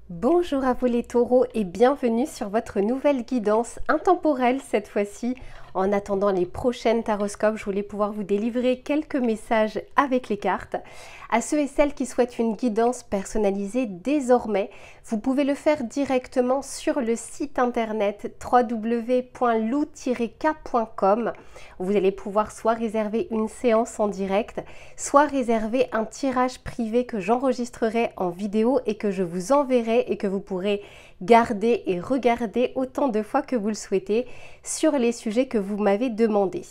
Bonjour à vous les taureaux et bienvenue sur votre nouvelle guidance intemporelle cette fois-ci. En attendant les prochaines taroscopes, je voulais pouvoir vous délivrer quelques messages avec les cartes. À ceux et celles qui souhaitent une guidance personnalisée désormais, vous pouvez le faire directement sur le site internet www.lou-k.com. Vous allez pouvoir soit réserver une séance en direct, soit réserver un tirage privé que j'enregistrerai en vidéo et que je vous enverrai et que vous pourrez garder et regarder autant de fois que vous le souhaitez sur les sujets que vous m'avez demandé.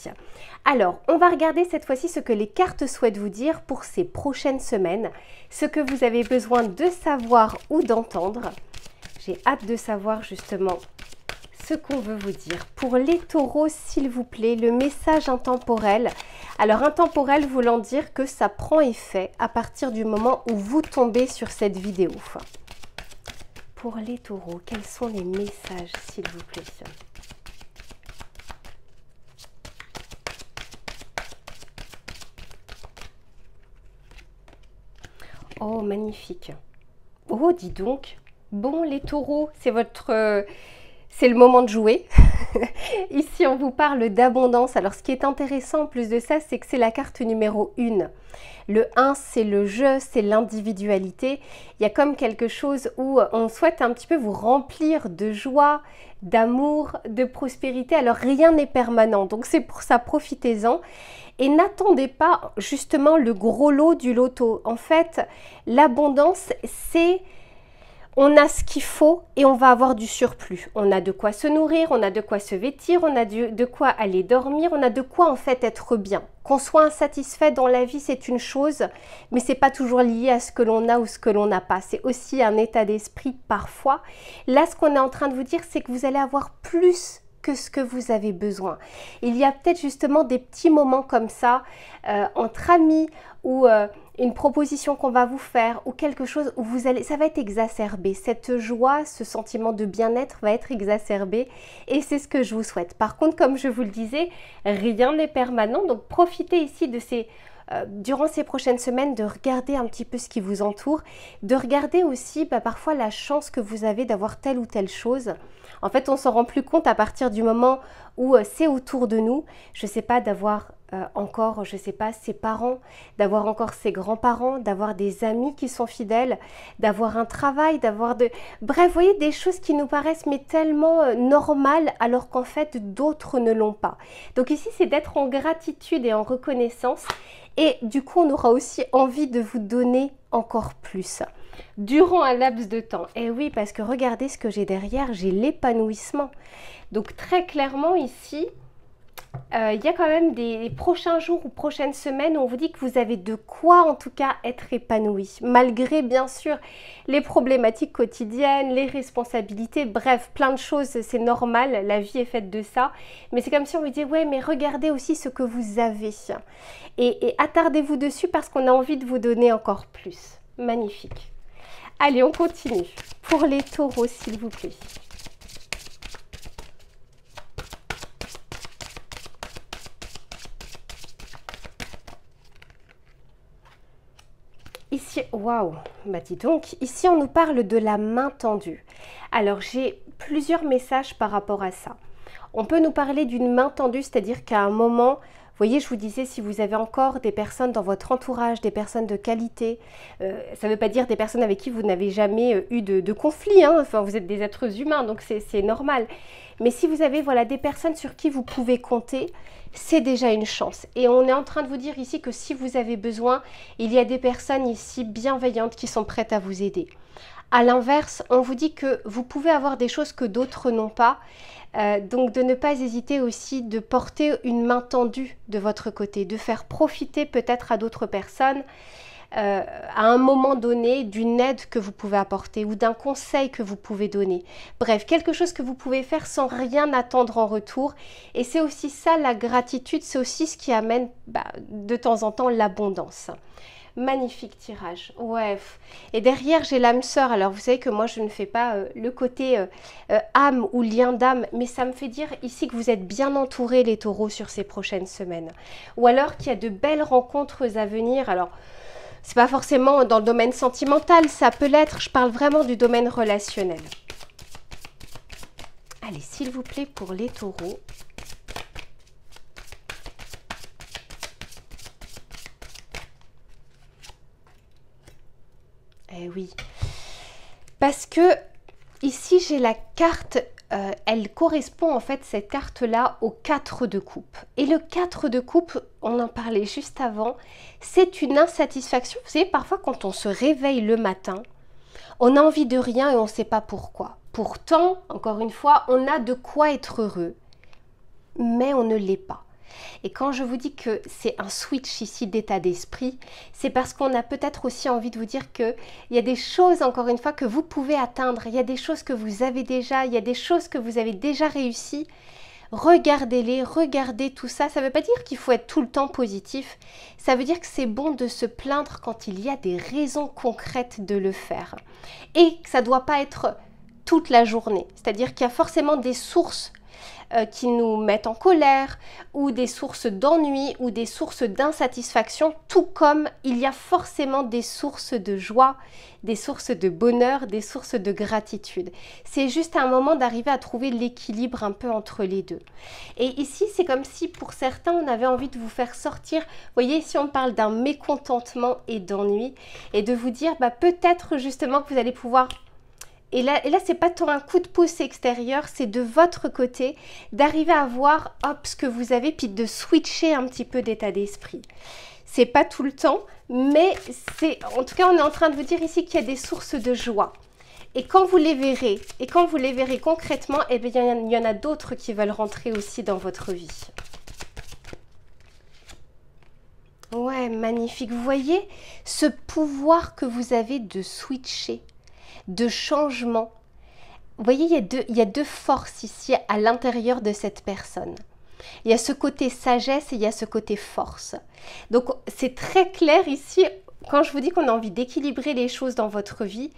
Alors, on va regarder cette fois-ci ce que les cartes souhaitent vous dire pour ces prochaines semaines, ce que vous avez besoin de savoir ou d'entendre. J'ai hâte de savoir justement ce qu'on veut vous dire. Pour les taureaux, s'il vous plaît, le message intemporel. Alors, intemporel voulant dire que ça prend effet à partir du moment où vous tombez sur cette vidéo. Pour les taureaux, quels sont les messages, s'il vous plaît? Oh, magnifique. Oh, dis donc. Bon, les taureaux, c'est le moment de jouer. Ici, on vous parle d'abondance. Alors, ce qui est intéressant en plus de ça, c'est que c'est la carte numéro 1. Le 1, c'est le jeu, c'est l'individualité. Il y a comme quelque chose où on souhaite un petit peu vous remplir de joie, d'amour, de prospérité. Alors, rien n'est permanent. Donc, c'est pour ça, profitez-en. Et n'attendez pas justement le gros lot du loto. En fait, l'abondance, c'est... On a ce qu'il faut et on va avoir du surplus. On a de quoi se nourrir, on a de quoi se vêtir, on a de quoi aller dormir, on a de quoi en fait être bien. Qu'on soit insatisfait dans la vie, c'est une chose, mais c'est pas toujours lié à ce que l'on a ou ce que l'on n'a pas. C'est aussi un état d'esprit parfois. Là, ce qu'on est en train de vous dire, c'est que vous allez avoir plus que ce que vous avez besoin. Il y a peut-être justement des petits moments comme ça, entre amis, ou une proposition qu'on va vous faire, ou quelque chose où ça va être exacerbé. Cette joie, ce sentiment de bien-être va être exacerbé, et c'est ce que je vous souhaite. Par contre, comme je vous le disais, rien n'est permanent, donc profitez ici de durant ces prochaines semaines, de regarder un petit peu ce qui vous entoure, de regarder aussi parfois la chance que vous avez d'avoir telle ou telle chose. En fait, on s'en rend plus compte à partir du moment où c'est autour de nous. Je ne sais pas, d'avoir encore, je ne sais pas, ses parents, d'avoir encore ses grands-parents, d'avoir des amis qui sont fidèles, d'avoir un travail, Bref, vous voyez, des choses qui nous paraissent mais tellement normales alors qu'en fait, d'autres ne l'ont pas. Donc ici, c'est d'être en gratitude et en reconnaissance. Et du coup, on aura aussi envie de vous donner encore plus durant un laps de temps. Et oui, parce que regardez ce que j'ai derrière, j'ai l'épanouissement. Donc très clairement ici, il y a quand même des prochains jours ou prochaines semaines où on vous dit que vous avez de quoi en tout cas être épanoui, malgré bien sûr les problématiques quotidiennes, les responsabilités, bref, plein de choses, c'est normal, la vie est faite de ça, mais c'est comme si on vous disait, ouais, mais regardez aussi ce que vous avez, et attardez-vous dessus parce qu'on a envie de vous donner encore plus. Magnifique. Allez, on continue. Pour les taureaux, s'il vous plaît. Ici, waouh, bah dis donc, ici on nous parle de la main tendue. Alors j'ai plusieurs messages par rapport à ça. On peut nous parler d'une main tendue, c'est-à-dire qu'à un moment, vous voyez, je vous disais, si vous avez encore des personnes dans votre entourage, des personnes de qualité, ça ne veut pas dire des personnes avec qui vous n'avez jamais eu de conflit, hein, enfin vous êtes des êtres humains, donc c'est normal. Mais si vous avez voilà, des personnes sur qui vous pouvez compter, c'est déjà une chance. Et on est en train de vous dire ici que si vous avez besoin, il y a des personnes ici bienveillantes qui sont prêtes à vous aider. À l'inverse, on vous dit que vous pouvez avoir des choses que d'autres n'ont pas. Donc de ne pas hésiter aussi de porter une main tendue de votre côté, de faire profiter peut-être à d'autres personnes à un moment donné d'une aide que vous pouvez apporter ou d'un conseil que vous pouvez donner. Bref, quelque chose que vous pouvez faire sans rien attendre en retour. Et c'est aussi ça la gratitude, c'est aussi ce qui amène de temps en temps l'abondance. Magnifique tirage, ouais. Et derrière, j'ai l'âme sœur. Alors, vous savez que moi, je ne fais pas le côté âme ou lien d'âme, mais ça me fait dire ici que vous êtes bien entourés, les taureaux, sur ces prochaines semaines. Ou alors qu'il y a de belles rencontres à venir. Alors, C'est pas forcément dans le domaine sentimental, ça peut l'être. Je parle vraiment du domaine relationnel. Allez, s'il vous plaît, pour les taureaux. Eh oui. Parce que ici, j'ai la carte, elle correspond en fait, cette carte-là, au 4 de coupe. Et le 4 de coupe, on en parlait juste avant, c'est une insatisfaction. Vous savez, parfois quand on se réveille le matin, on a envie de rien et on ne sait pas pourquoi. Pourtant, encore une fois, on a de quoi être heureux, mais on ne l'est pas. Et quand je vous dis que c'est un switch ici d'état d'esprit, c'est parce qu'on a peut-être aussi envie de vous dire qu'il y a des choses, encore une fois, que vous pouvez atteindre. Il y a des choses que vous avez déjà, il y a des choses que vous avez déjà réussies. Regardez-les, regardez tout ça. Ça ne veut pas dire qu'il faut être tout le temps positif. Ça veut dire que c'est bon de se plaindre quand il y a des raisons concrètes de le faire. Et que ça ne doit pas être toute la journée. C'est-à-dire qu'il y a forcément des sources qui nous mettent en colère, ou des sources d'ennui, ou des sources d'insatisfaction, tout comme il y a forcément des sources de joie, des sources de bonheur, des sources de gratitude. C'est juste un moment d'arriver à trouver l'équilibre un peu entre les deux. Et ici, c'est comme si pour certains, on avait envie de vous faire sortir, vous voyez, si on parle d'un mécontentement et d'ennui, et de vous dire, peut-être justement que vous allez pouvoir... Et là c'est pas tant un coup de pouce extérieur, c'est de votre côté d'arriver à voir ce que vous avez, puis de switcher un petit peu d'état d'esprit. C'est pas tout le temps, mais c'est, en tout cas, on est en train de vous dire ici qu'il y a des sources de joie. Et quand vous les verrez, concrètement, eh bien, il y en a d'autres qui veulent rentrer aussi dans votre vie. Ouais, magnifique. Vous voyez ce pouvoir que vous avez de switcher, de changement. Vous voyez, il y a deux forces ici à l'intérieur de cette personne. Il y a ce côté sagesse et il y a ce côté force. Donc, c'est très clair ici, quand je vous dis qu'on a envie d'équilibrer les choses dans votre vie,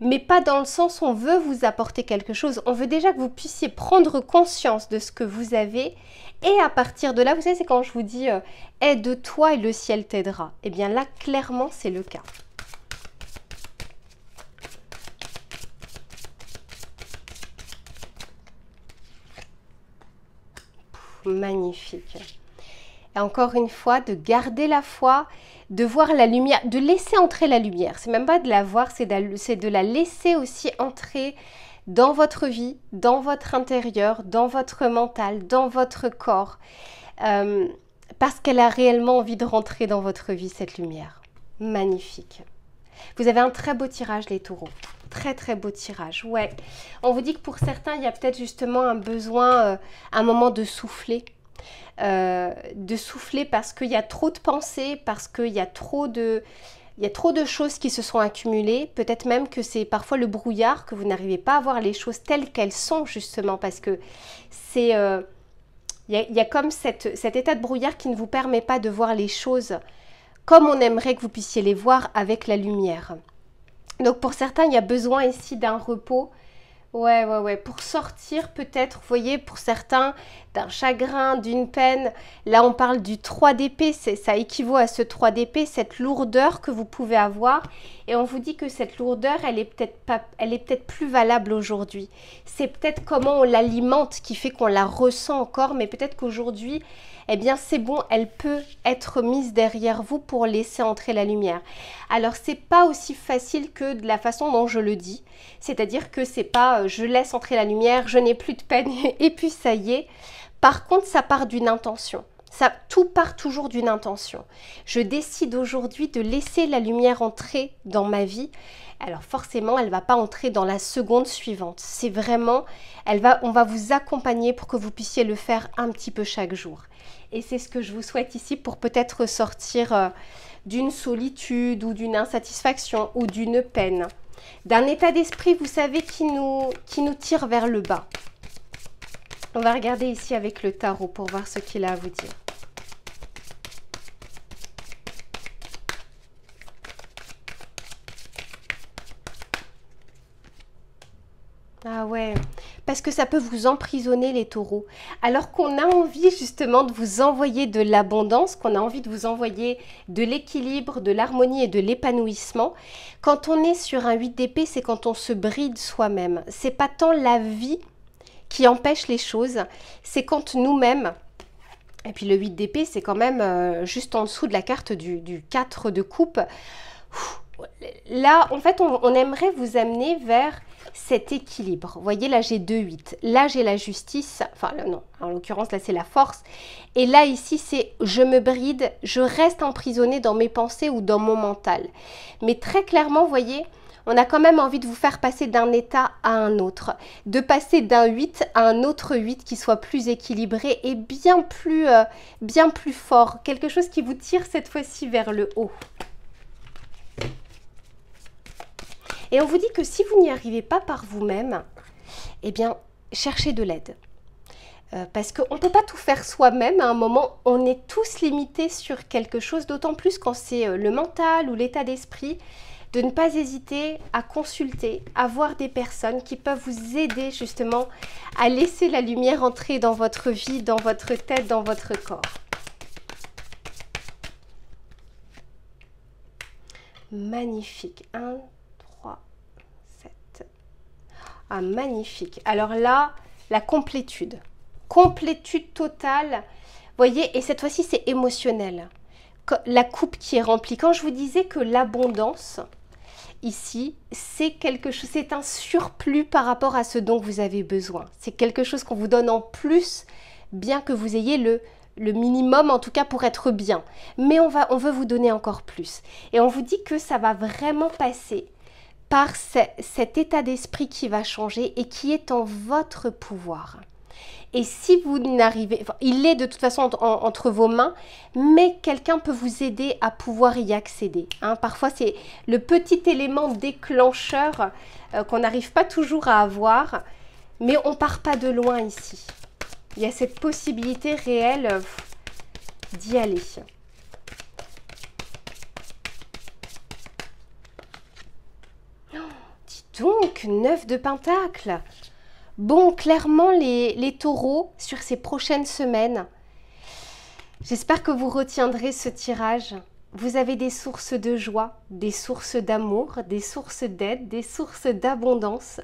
mais pas dans le sens où on veut vous apporter quelque chose. On veut déjà que vous puissiez prendre conscience de ce que vous avez. Et à partir de là, vous savez, c'est quand je vous dis « aide-toi et le ciel t'aidera ». Eh bien là, clairement, c'est le cas. Magnifique. Et encore une fois, de garder la foi, de voir la lumière, de laisser entrer la lumière. C'est même pas de la voir, c'est de la laisser aussi entrer dans votre vie, dans votre intérieur, dans votre mental, dans votre corps. Parce qu'elle a réellement envie de rentrer dans votre vie, cette lumière. Magnifique. Vous avez un très beau tirage, les taureaux. Très très beau tirage, ouais. On vous dit que pour certains, il y a peut-être justement un besoin, un moment de souffler. Parce qu'il y a trop de pensées, parce qu'il y a trop de choses qui se sont accumulées. Peut-être même que c'est parfois le brouillard, que vous n'arrivez pas à voir les choses telles qu'elles sont, justement, parce que c'est... il y a comme cet état de brouillard qui ne vous permet pas de voir les choses comme on aimerait que vous puissiez les voir avec la lumière. Donc pour certains, il y a besoin ici d'un repos. Ouais. Pour sortir peut-être, vous voyez, pour certains, d'un chagrin, d'une peine. Là, on parle du 3 d'épée. Ça équivaut à ce 3 d'épée, cette lourdeur que vous pouvez avoir. Et on vous dit que cette lourdeur, elle est peut-être plus valable aujourd'hui. C'est peut-être comment on l'alimente qui fait qu'on la ressent encore. Mais peut-être qu'aujourd'hui, eh bien, c'est bon, elle peut être mise derrière vous pour laisser entrer la lumière. Alors, c'est pas aussi facile que de la façon dont je le dis. C'est-à-dire que c'est pas je laisse entrer la lumière, je n'ai plus de peine et puis ça y est. Par contre, ça part d'une intention. Tout part toujours d'une intention. Je décide aujourd'hui de laisser la lumière entrer dans ma vie. Alors forcément, elle ne va pas entrer dans la seconde suivante. C'est vraiment, on va vous accompagner pour que vous puissiez le faire un petit peu chaque jour. Et c'est ce que je vous souhaite ici pour peut-être sortir d'une solitude ou d'une insatisfaction ou d'une peine. D'un état d'esprit, vous savez, qui nous tire vers le bas. On va regarder ici avec le tarot pour voir ce qu'il a à vous dire. Ah ouais, parce que ça peut vous emprisonner les taureaux. Alors qu'on a envie justement de vous envoyer de l'abondance, qu'on a envie de vous envoyer de l'équilibre, de l'harmonie et de l'épanouissement, quand on est sur un 8 d'épée, c'est quand on se bride soi-même. C'est pas tant la vie qui empêche les choses, c'est quand nous-mêmes, et puis le 8 d'épée, c'est quand même juste en dessous de la carte du 4 de coupe. Là, en fait, on aimerait vous amener vers cet équilibre. Vous voyez, là, j'ai 2-8. Là, j'ai la justice. Enfin, là, non, en l'occurrence, là, c'est la force. Et là, ici, c'est je me bride, je reste emprisonnée dans mes pensées ou dans mon mental. Mais très clairement, vous voyez, on a quand même envie de vous faire passer d'un état à un autre, de passer d'un 8 à un autre 8 qui soit plus équilibré et bien plus fort. Quelque chose qui vous tire cette fois-ci vers le haut. Et on vous dit que si vous n'y arrivez pas par vous-même, eh bien, cherchez de l'aide. Parce qu'on ne peut pas tout faire soi-même. À un moment, on est tous limités sur quelque chose, d'autant plus quand c'est le mental ou l'état d'esprit, de ne pas hésiter à consulter, à voir des personnes qui peuvent vous aider justement à laisser la lumière entrer dans votre vie, dans votre tête, dans votre corps. Magnifique. 1, 3, 7. Ah, magnifique. Alors là, la complétude. Complétude totale. Vous voyez, et cette fois-ci, c'est émotionnel. La coupe qui est remplie. Quand je vous disais que l'abondance, ici, c'est quelque chose, c'est un surplus par rapport à ce dont vous avez besoin. C'est quelque chose qu'on vous donne en plus, bien que vous ayez le minimum, en tout cas pour être bien. Mais on veut vous donner encore plus. Et on vous dit que ça va vraiment passer par cet état d'esprit qui va changer et qui est en votre pouvoir. Et si vous n'arrivez, enfin, il est de toute façon entre vos mains, mais quelqu'un peut vous aider à pouvoir y accéder. Hein. Parfois, c'est le petit élément déclencheur qu'on n'arrive pas toujours à avoir, mais on ne part pas de loin ici. Il y a cette possibilité réelle d'y aller. Oh, dis donc, 9 de Pentacle. Bon, clairement, les taureaux, sur ces prochaines semaines, j'espère que vous retiendrez ce tirage. Vous avez des sources de joie, des sources d'amour, des sources d'aide, des sources d'abondance.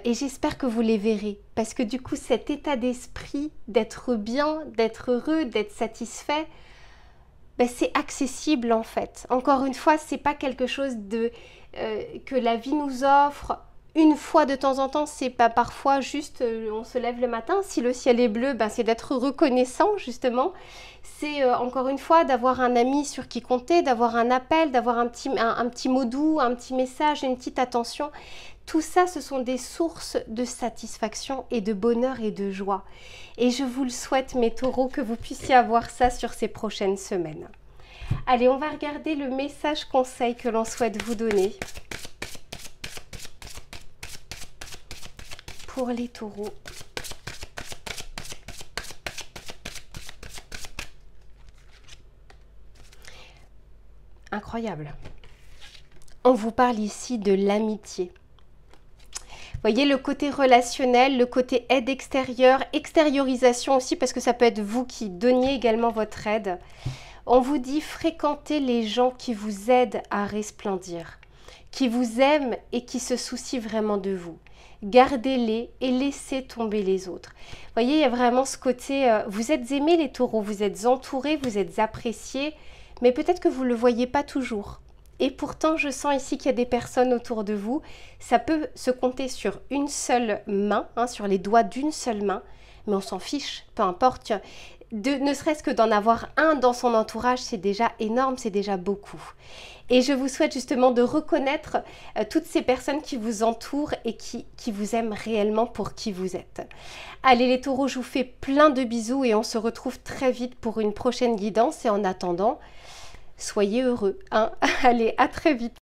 Et j'espère que vous les verrez. Parce que du coup, cet état d'esprit d'être bien, d'être heureux, d'être satisfait, ben, c'est accessible en fait. Encore une fois, c'est pas quelque chose que la vie nous offre une fois de temps en temps, c'est pas parfois juste on se lève le matin, si le ciel est bleu, ben c'est d'être reconnaissant justement. C'est encore une fois d'avoir un ami sur qui compter, d'avoir un appel, d'avoir un petit mot doux, un petit message, une petite attention. Tout ça, ce sont des sources de satisfaction et de bonheur et de joie. Et je vous le souhaite, mes taureaux, que vous puissiez avoir ça sur ces prochaines semaines. Allez, on va regarder le message conseil que l'on souhaite vous donner. Pour les taureaux. Incroyable. On vous parle ici de l'amitié. Voyez le côté relationnel, le côté aide extérieure, extériorisation aussi parce que ça peut être vous qui donniez également votre aide. On vous dit fréquentez les gens qui vous aident à resplendir, qui vous aiment et qui se soucient vraiment de vous. Gardez-les et laissez tomber les autres. Vous voyez, il y a vraiment ce côté, vous êtes aimés les taureaux, vous êtes entourés, vous êtes appréciés, mais peut-être que vous ne le voyez pas toujours. Et pourtant, je sens ici qu'il y a des personnes autour de vous. Ça peut se compter sur une seule main, hein, sur les doigts d'une seule main, mais on s'en fiche, peu importe. Ne serait-ce que d'en avoir un dans son entourage, c'est déjà énorme, c'est déjà beaucoup. Et je vous souhaite justement de reconnaître toutes ces personnes qui vous entourent et qui vous aiment réellement pour qui vous êtes. Allez les taureaux, je vous fais plein de bisous et on se retrouve très vite pour une prochaine guidance. Et en attendant, soyez heureux. Hein. Allez, à très vite.